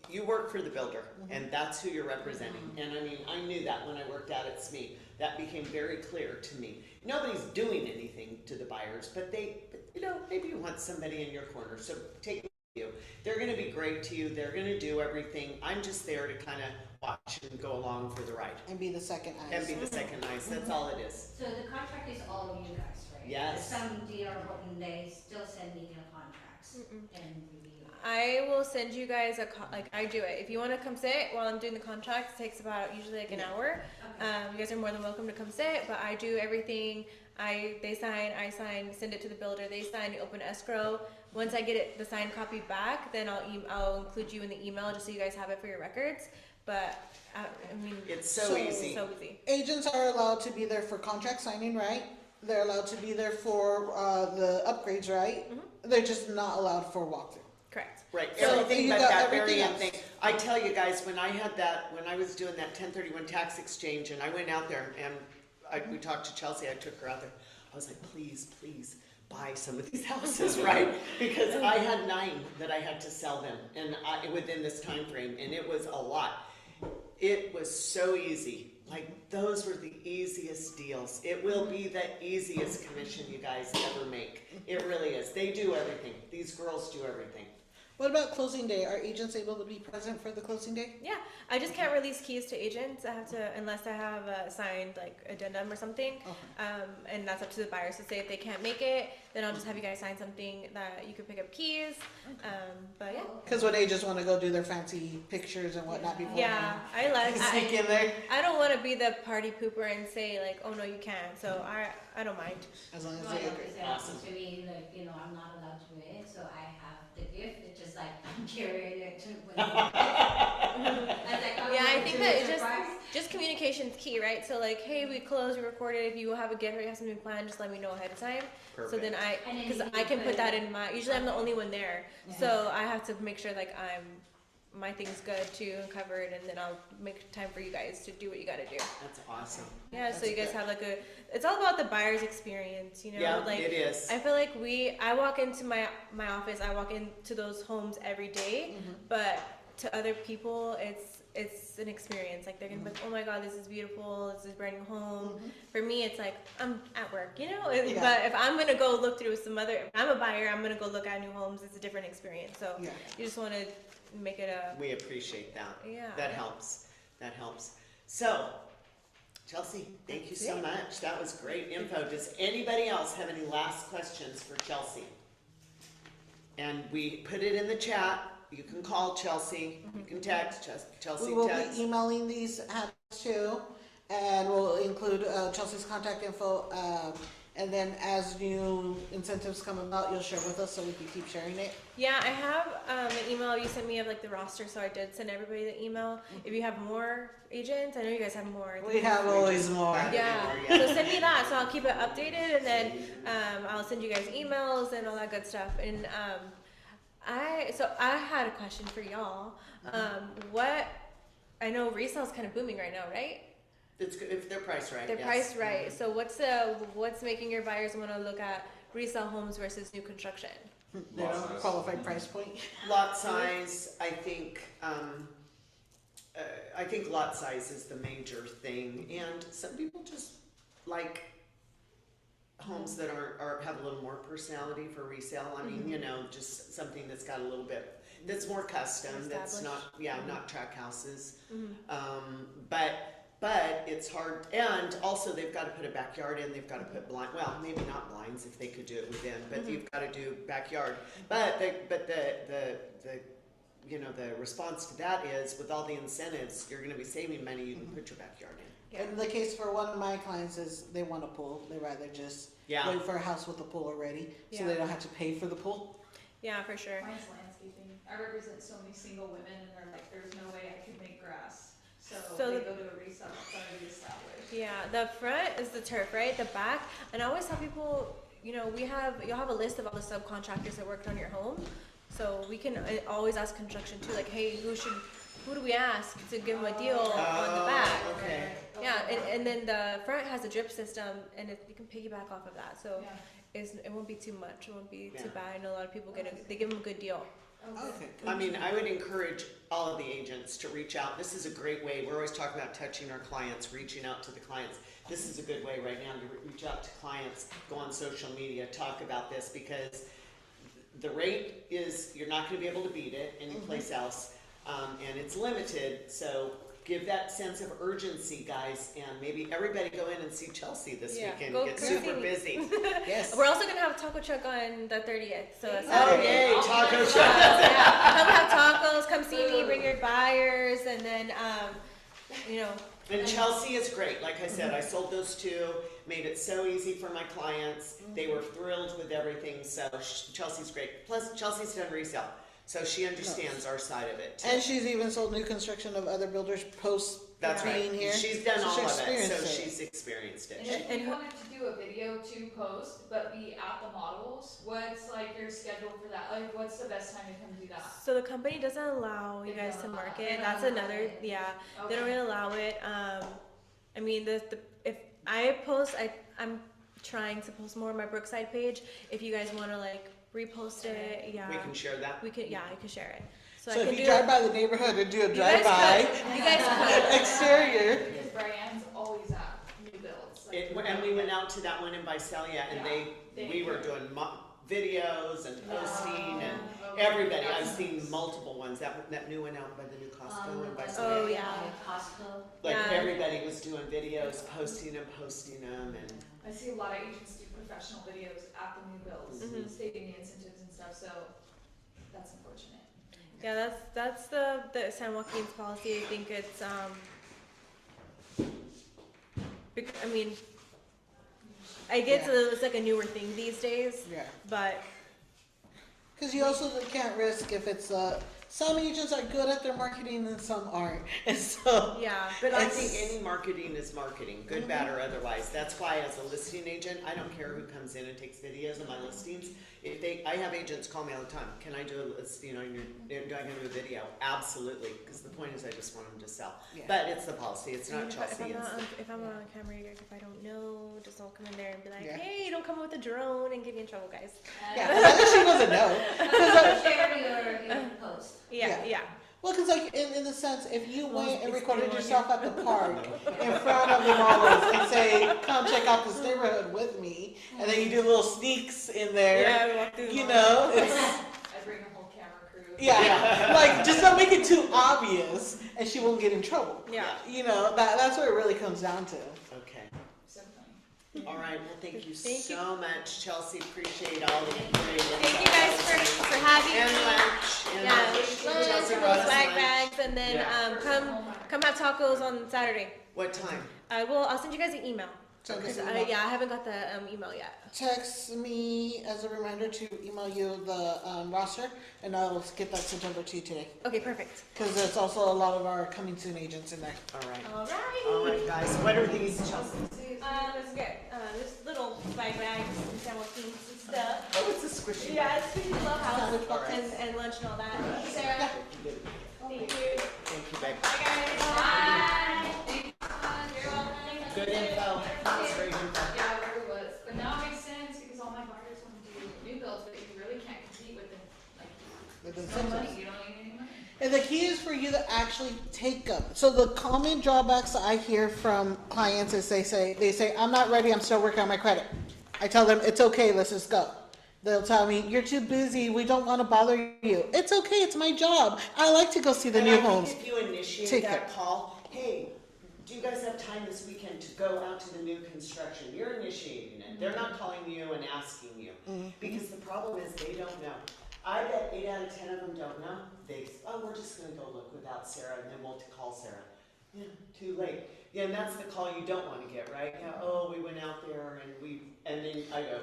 you work for the builder, and that's who you're representing. And I mean, I knew that when I worked out at SME. That became very clear to me. Nobody's doing anything to the buyers, but maybe you want somebody in your corner, so take you. They're going to be great to you. They're going to do everything. I'm just there to kind of watch and go along for the ride And be the second eyes. and be the second eyes. That's all it is. so the contract is all of you guys, right? Yes. Some deal, they still send me the contracts and review. I will send you guys I do it. If you want to come sit while I'm doing the contracts, it takes about usually like an hour. You guys are more than welcome to come sit, but I do everything. They sign, I sign, send it to the builder. They sign, you open escrow. Once I get the signed copy back, then I'll include you in the email just so you guys have it for your records. But I mean, It's so easy. So easy. Agents are allowed to be there for contract signing, right? They're allowed to be there for the upgrades, right? They're just not allowed for walkthrough. Correct. Right, So everything you but got that very everything end else. thing. I tell you guys, when I was doing that 1031 tax exchange, and I went out there and we talked to Chelsea, I took her out there. I was like, please buy some of these houses, right? Because I had 9 that I had to sell them, and within this time frame, and it was a lot. It was so easy. Like, those were the easiest deals. It will be the easiest commission you guys ever make. It really is. They do everything. These girls do everything. What about closing day? Are agents able to be present for the closing day? Yeah, I just can't release keys to agents. I have to, unless I have a signed like addendum or something. And that's up to the buyers to say if they can't make it, then I'll just have you guys sign something that you can pick up keys. But yeah. Because when agents want to go do their fancy pictures and whatnot before. Yeah, I like. Sneak in there. I don't want to be the party pooper and say like, oh no, you can't. So I don't mind. As long as No, they I agree. it's happened to me, like, I'm not allowed to wear it, so I have the gift, it's just like, I'm carrying it to when Yeah, I think that it's just communication's key, right? So like, hey, we closed, we recorded. If you have a gift or you have something planned, just let me know ahead of time. So then And then because you I can can put put that it- in my. Usually I'm the only one there, so I have to make sure like my thing's good too and covered, and then I'll make time for you guys to do what you got to do. That's awesome. Yeah, so That's you guys good. have like it's all about the buyer's experience, Yeah, like it is. I feel like I walk into my office, I walk into those homes every day, but to other people it's an experience. Like they're gonna be like, oh my god, this is beautiful, this is a brand new home. For me, it's like I'm at work, Yeah. But if I'm gonna go look through if I'm a buyer, I'm gonna go look at new homes. It's a different experience. So Yeah. you just want to make it a We appreciate that. Yeah. That helps. That helps. So, Chelsea, thank you That's so it. much. That was great info. Does anybody else have any last questions for Chelsea? And we put it in the chat. You can call Chelsea. You can text Chelsea. We will text. be emailing these hats too, and we'll include Chelsea's contact info. And then as new incentives come about, you'll share with us so we can keep sharing it. Yeah, I have an email you sent me of like the roster, so I did send everybody the email. If you have more agents, I know you guys have more. I think We have always more. Yeah, so send me that, so I'll keep it updated, and then I'll send you guys emails and all that good stuff. And I had a question for y'all. What, I know resale's kind of booming right now, right? It's good if they're priced right. They're yes. priced right. So what's making your buyers want to look at resale homes versus new construction? They don't qualify price point. Lot size, I think lot size is the major thing, and some people just like homes that have a little more personality for resale. I mean, you know, just something that's got a little bit, that's more custom, that's not, not track houses. But it's hard, and also they've got to put a backyard in, they've got to put well, maybe not blinds if they could do it within, but you've got to do backyard. But the you know, the response to that is, with all the incentives, you're going to be saving money, you can put your backyard in. Yeah. And the case for one of my clients is they want a pool. They rather just wait for a house with a pool already, so they don't have to pay for the pool. Yeah, for sure. Mine's landscaping. I represent so many single women, and they're like, there's no way I could make grass. So they go to a resale that's already established. Yeah, the front is the turf, right? The back, and I always tell people, you know, you'll have a list of all the subcontractors that worked on your home, so we can always ask construction too, like, hey, who do we ask to give them a deal on the back? Okay. Yeah, and then the front has a drip system, and you can piggyback off of that, so it won't be too much. It won't be too bad. I know a lot of people they give them a good deal. Okay. I mean, I would encourage all of the agents to reach out. This is a great way. We're always talking about touching our clients, reaching out to the clients. This is a good way right now to reach out to clients, go on social media, talk about this, because the rate is, you're not going to be able to beat it anyplace else, and it's limited. So give that sense of urgency, guys, and maybe everybody go in and see Chelsea this weekend. Go Get crazy. super busy. Yes. We're also gonna have a taco truck on the 30th, so that's Oh, yay, taco truck. Come have tacos, come see me, bring your buyers, and then you know. And Chelsea is great. Like I said, I sold those two, made it so easy for my clients. They were thrilled with everything, so Chelsea's great. Plus, Chelsea's done resale, so she understands our side of it too. And she's even sold new construction of other builders post That's right. being here. She's done So all she of it, so experienced it. she's experienced it. And if you wanted to do a video to post, but be at the models, what's like your schedule for that? Like, what's the best time to come do that? So the company doesn't allow you They guys don't to allow market. it. That's They don't another, allow it. they don't Okay. really allow it. I mean, if I post, I'm trying to post more on my Brookside page. If you guys want to like repost it, We can share that. I can share it. So I So can if you do drive by the neighborhood and do a you guys drive-by could. You guys could. exterior, Because Brianne's always at new builds. Like, And we went out to that one in Visalia, and we were doing videos and posting and everybody. I've seen multiple ones. That new one out by the new Costco in Visalia. Oh, yeah. Costco. Like Yeah. everybody was doing videos, posting them, and I see a lot of agents do professional videos at the new builds, stating the incentives and stuff, so that's unfortunate. Yeah, that's the San Joaquin's policy. I think it's I mean, I guess it's like a newer thing these days, yeah. but Because you also can't risk if it's some agents are good at their marketing and some aren't, and so yeah. But I It's- think any marketing is marketing, good, bad, or otherwise. That's why, as a listing agent, I don't care who comes in and takes videos of my listings. I have agents call me all the time. Can I do do I gonna do a video? Absolutely, because the point is, I just want them to sell. Yeah. But it's the policy. It's I mean, not Chelsea. if I'm not on camera, you guys, if I don't know, just don't come in there and be like, Yeah. hey, don't come with a drone and get me in trouble, guys. yeah, as long as she doesn't know. Share your post. Yeah. Yeah. Well, because like in the sense, if you went and it's recorded still on yourself at the park in front of the models and say, "Come check out this neighborhood with me," and then you do little sneaks in there, we walk through the you mall. know, it's I bring a whole camera crew. Yeah, like just don't make it too obvious, and she won't get in trouble. Yeah. You know, that's what it really comes down to. Okay. So funny. All right, well, thank you Thank you. so much, Chelsea. Appreciate all the great info. Thank you guys for having And me. lunch. And Yeah, lunch. lunch, Chelsea little brought us swag lunch. bags, and then come have tacos on Saturday. What time? I'll send you guys an email. Send us 'Cause an I email. haven't got the email yet. Text me as a reminder to email you the roster, and I'll get that sent over to you today. Okay, perfect. Because there's also a lot of our coming soon agents in there. All right. Alrighty. All right, guys. What are these, Chelsea? Let's get this little swag bags and San Joaquin stuff. Oh, it's a squishy. Yeah, it's pretty love house All right. and lunch and all that. Sarah, thank you. Thank you, babe. Bye guys. Bye. You're welcome. Good info. That's great info. Yeah, it really was. But now it makes sense because all my buyers want to do new builds, but you really can't compete with them. Like, With it's the no money. incentives. You don't need any money. And the key is for you to actually take them. So the common drawbacks I hear from clients is they say, I'm not ready, I'm still working on my credit. I tell them, it's okay, let's just go. They'll tell me, you're too busy, we don't want to bother you. It's okay, it's my job. I like to go see the And new I think homes. if you initiate Take that it. call, hey, do you guys have time this weekend to go out to the new construction? You're initiating it. They're not calling you and asking you. Because the problem is they don't know. I bet 8 out of 10 of them don't know. We're just gonna go look without Sarah and then we'll call Sarah. Yeah, too late. Yeah, and that's the call you don't wanna get, right? Yeah, oh, we went out there and then I go,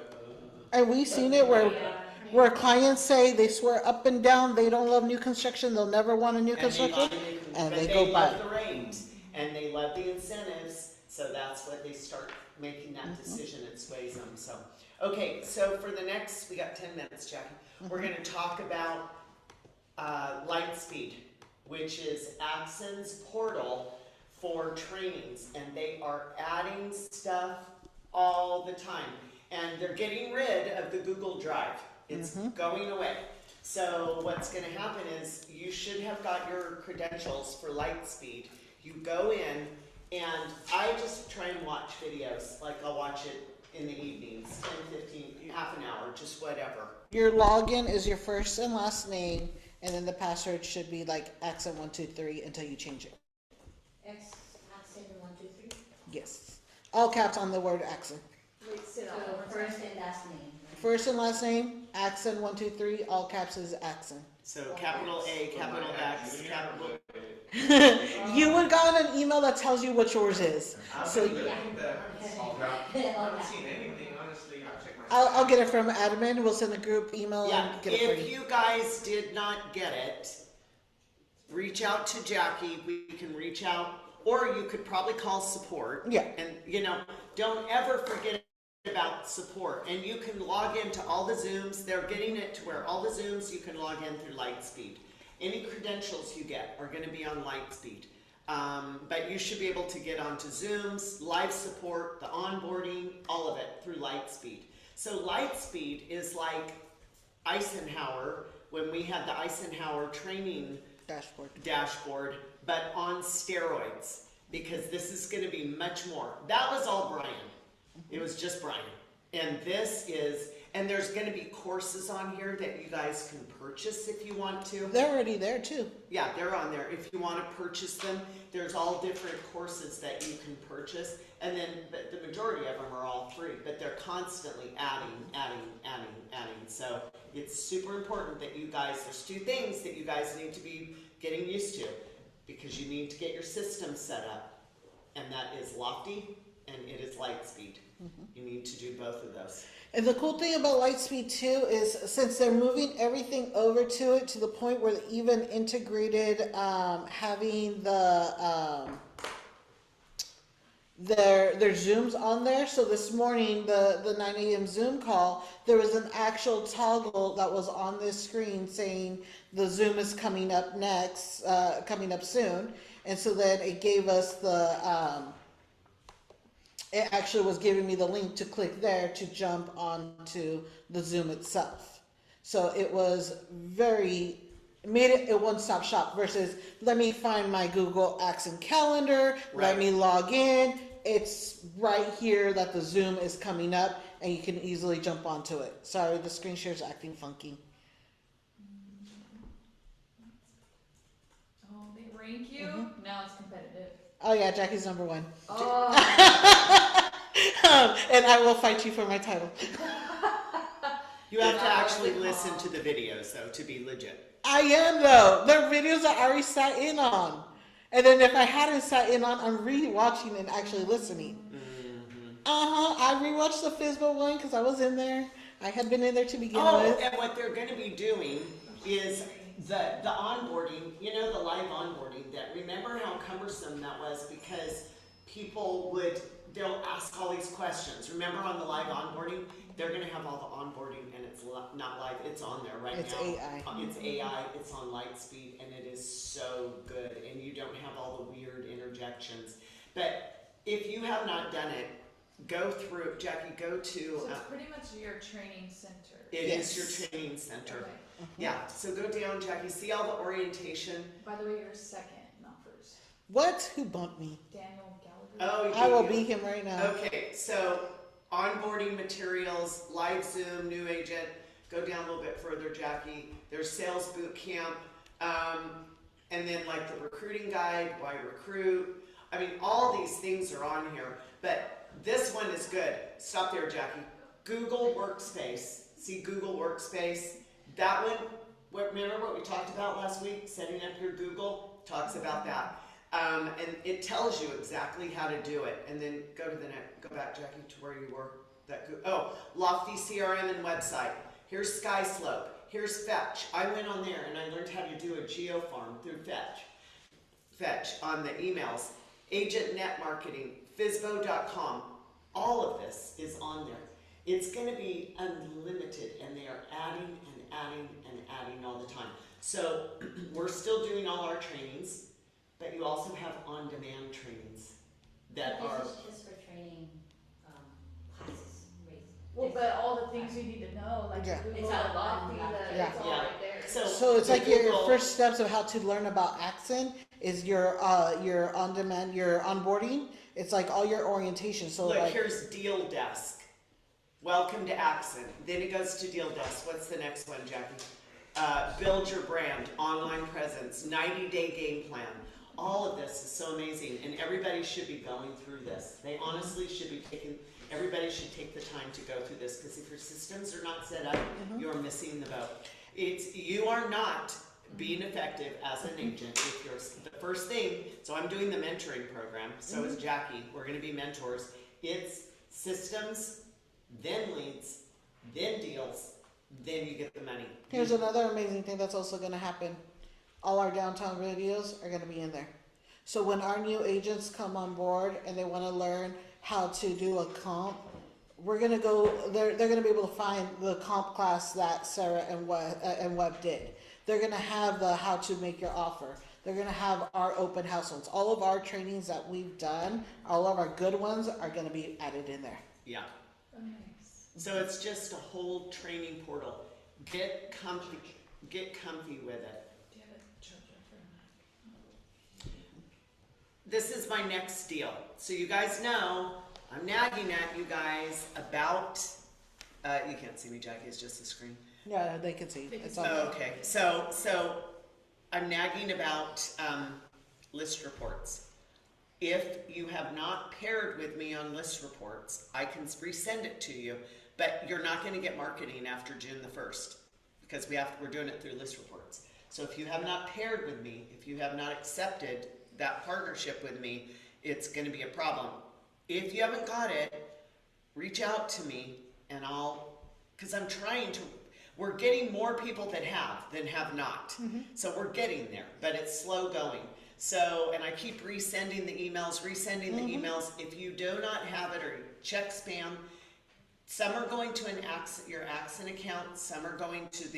And we've seen it where clients say they swear up and down they don't love new construction, they'll never want a new construction, and they go buy love it. the rate and they love the incentives, so that's what they start making that decision. It sways them. So, okay, so for the next, we got 10 minutes, Jackie. We're going to talk about Lightspeed, which is Axon's portal for trainings, and they are adding stuff all the time, and they're getting rid of the Google Drive. It's going away. So what's going to happen is you should have got your credentials for Lightspeed. You go in, and I just try and watch videos. Like I'll watch it in the evenings, 10, 15, half an hour, just whatever. Your login is your first and last name, and then the password should be like accent123 until you change it. Accent 123. Yes. All caps on the word accent. Wait, sit So on. first and last name. First and last name, accent123, all caps is accent. So capital A, capital X, capital. You would got an email that tells you what yours is. So Yeah. I haven't seen anything, honestly. I'll check my. I'll get it from admin. We'll send a group email Yeah, and get it for if you. you guys did not get it, reach out to Jackie. We can reach out, or you could probably call support. Yeah. And don't ever forget about support. And you can log into all the Zooms. They're getting it to where all the Zooms you can log in through Lightspeed. Any credentials you get are going to be on Lightspeed. But you should be able to get onto Zooms, live support, the onboarding, all of it through Lightspeed. So Lightspeed is like Eisenhower when we had the Eisenhower training dashboard, but on steroids, because this is going to be much more. That was all Brian. It was just Brian. And this is, and there's going to be courses on here that you guys can purchase if you want to. They're already there too. Yeah, they're on there. If you want to purchase them, there's all different courses that you can purchase. And then the majority of them are all free, but they're constantly adding. So it's super important that you guys, there's 2 things that you guys need to be getting used to, because you need to get your system set up. And that is Lofty and it is Lightspeed. You need to do both of those. And the cool thing about Lightspeed too is since they're moving everything over to it to the point where they even integrated having their Zooms on there. So this morning, the 9 a.m. Zoom call, there was an actual toggle that was on this screen saying the Zoom is coming up next, coming up soon. And so then it gave us it actually was giving me the link to click there to jump onto the Zoom itself. So it was made it a one-stop shop versus let me find my Google Accent calendar, let me log in. It's right here that the Zoom is coming up and you can easily jump onto it. Sorry, the screen share is acting funky. thank you. Now it's competitive. Oh yeah, Jackie's number one. Oh. And I will fight you for my title. You have to actually listen to the videos though to be legit. I am though. There are videos I already sat in on. And then if I hadn't sat in on, I'm re-watching and actually listening. I rewatched the FISBO one because I was in there. I had been in there to begin with. And what they're going to be doing is the onboarding, you know, the live onboarding, that remember how cumbersome that was because people they'll ask all these questions. Remember on the live onboarding, they're going to have all the onboarding and it's not live, it's on there right It's now. AI. It's AI, it's on Lightspeed, and it is so good, and you don't have all the weird interjections. But if you have not done it, go through, Jackie, go to... So it's pretty much your training center. It is your training center. Okay. Yeah, so go down, Jackie, see all the orientation. By the way, you're second, not first. What? Who bumped me? Daniel Gallagher. Oh, I will beat him right now. Okay, so onboarding materials, live Zoom, new agent. Go down a little bit further, Jackie. There's sales boot camp, and then like the recruiting guide, why recruit. I mean, all these things are on here, but this one is good. Stop there, Jackie. Google Workspace. See Google Workspace? That one, remember what we talked about last week? Setting up your Google talks about that. And it tells you exactly how to do it. And then go back, Jackie, to where you were. Lofty CRM and website. Here's SkySlope. Here's Fetch. I went on there and I learned how to do a geofarm through Fetch on the emails. Agent Net Marketing, FISBO.com. All of this is on there. It's going to be unlimited, and they are adding and adding and adding all the time. So we're still doing all our trainings, but you also have on-demand trainings that are... This is just for training classes, right? Well, but all the things you need to know, like Yeah. Google, It's all Lofty, on Yeah. it's all right there. So it's the like your Google- first steps of how to learn about Accent is your on-demand, your onboarding. It's like all your orientation. So Look, like here's Deal Desk. Welcome to Accent. Then it goes to Deal Desk. What's the next one, Jackie? Build your brand, online presence, 90-day game plan. All of this is so amazing, and everybody should be going through this. They honestly should be everybody should take the time to go through this, because if your systems are not set up, you're missing the boat. You are not being effective as an agent if you're the first thing. So I'm doing the mentoring program, so is Jackie. We're going to be mentors. It's systems, then leads, then deals, then you get the money. here's another amazing thing that's also going to happen. All our downtown videos are going to be in there. So when our new agents come on board and they want to learn how to do a comp, we're going to go, they're going to be able to find the comp class that Sarah and Webb did. They're going to have the how to make your offer. They're going to have our open house ones. All of our trainings that we've done, all of our good ones are going to be added in there. Yeah. Nice. So it's just a whole training portal. Get comfy with it. Do you have a charger for a Mac? This is my next deal. So you guys know, I'm nagging at you guys about, you can't see me, Jackie, it's just the screen. Yeah, they can see. It's on Oh, there. okay, so I'm nagging about list reports. If you have not paired with me on list reports, I can resend it to you, but you're not going to get marketing after June the 1st because we're doing it through list reports. So if you have not paired with me, if you have not accepted that partnership with me, it's going to be a problem. If you haven't got it, reach out to me and because I'm trying to, we're getting more people that have than have not. So we're getting there, but it's slow going. So, and I keep resending the emails. If you do not have it, or check spam, some are going to your Accent account, some are going to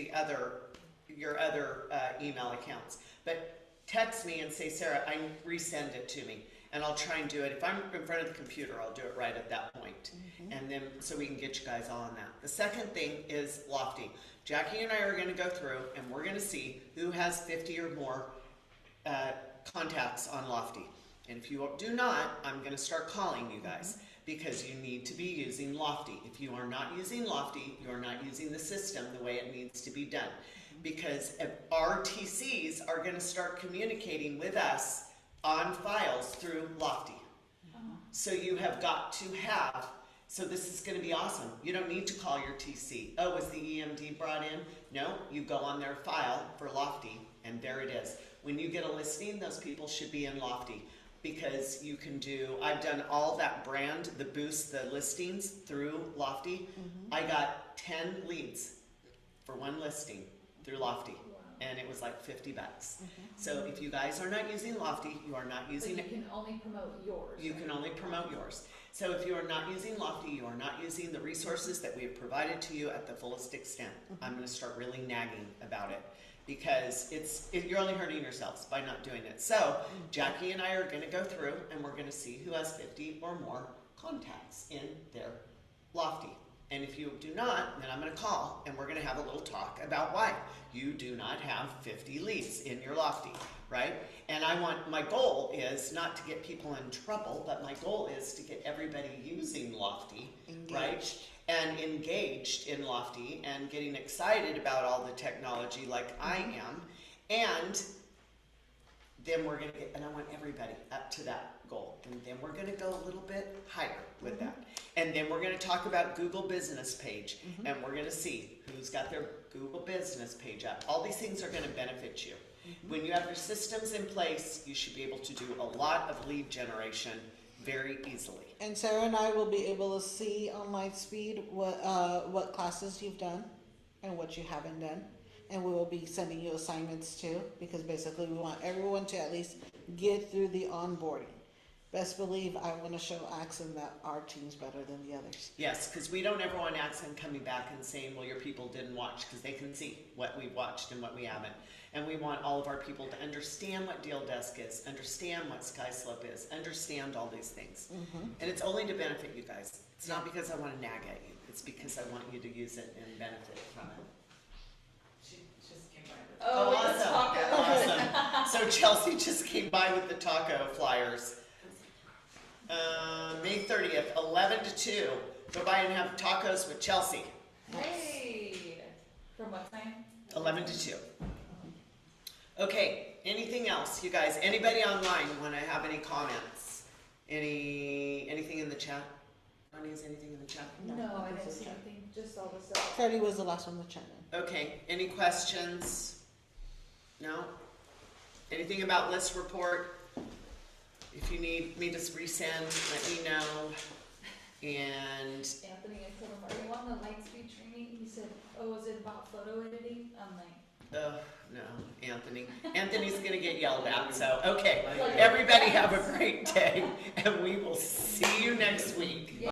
your other email accounts. But text me and say, Sarah, resend it to me. And I'll try and do it. If I'm in front of the computer, I'll do it right at that point. And then, so we can get you guys all on that. The second thing is Lofty. Jackie and I are going to go through and we're going to see who has 50 or more contacts on Lofty. And if you do not, I'm going to start calling you guys because you need to be using Lofty. If you are not using Lofty, you are not using the system the way it needs to be done. because our TCs are gonna start communicating with us on files through Lofty. So you have got to have, so this is gonna be awesome. You don't need to call your TC. Oh, was the EMD brought in? No, you go on their file for Lofty, and there it is. When you get a listing, those people should be in Lofty, because you can do, I've done all that brand, the boost, the listings through Lofty. I got 10 leads for one listing through Lofty, and it was like $50. So if you guys are not using Lofty, you are not But using you it. can only promote yours. You can only promote yours. So if you are not using Lofty, you are not using the resources that we have provided to you at the fullest extent. I'm gonna start really nagging about it, because you're only hurting yourselves by not doing it. So Jackie and I are gonna go through and we're gonna see who has 50 or more contacts in their Lofty. And if you do not, then I'm gonna call and we're gonna have a little talk about why you do not have 50 leads in your Lofty, right? And my goal is not to get people in trouble, but my goal is to get everybody using Lofty, right? And engaged in Lofty and getting excited about all the technology like I am. And then we're gonna and I want everybody up to that goal. And then we're gonna go a little bit higher with that. And then we're gonna talk about Google Business Page, and we're gonna see who's got their Google Business Page up. All these things are gonna benefit you. When you have your systems in place, you should be able to do a lot of lead generation very easily. And Sarah and I will be able to see on Lightspeed what classes you've done and what you haven't done. And we will be sending you assignments too, because basically we want everyone to at least get through the onboarding. Best believe I want to show Axon that our team's better than the others. Yes, because we don't ever want Axon coming back and saying, well, your people didn't watch, because they can see what we watched and what we haven't. And we want all of our people to understand what Deal Desk is, understand what SkySlope is, understand all these things. And it's only to benefit you guys. It's not because I want to nag at you. It's because I want you to use it and benefit from it. She just came by with. Oh, with the taco. Awesome. So Chelsea just came by with the taco flyers. May 30th, 11 to 2. Go by and have tacos with Chelsea. Hey, from what time? 11 to 2. Okay, anything else, you guys? Anybody online want to have any comments? Anything in the chat? Ronnie, is anything in the chat? No, I didn't see anything, just all the stuff. Freddie was the last one to chime in. Okay, any questions? No? Anything about list report? If you need me to resend, let me know. And Anthony, I told him, are you on the Lightspeed training? He said, oh, is it about photo editing? I'm like, no, Anthony. Anthony's gonna get yelled at, so, okay. Everybody have a great day, and we will see you next week.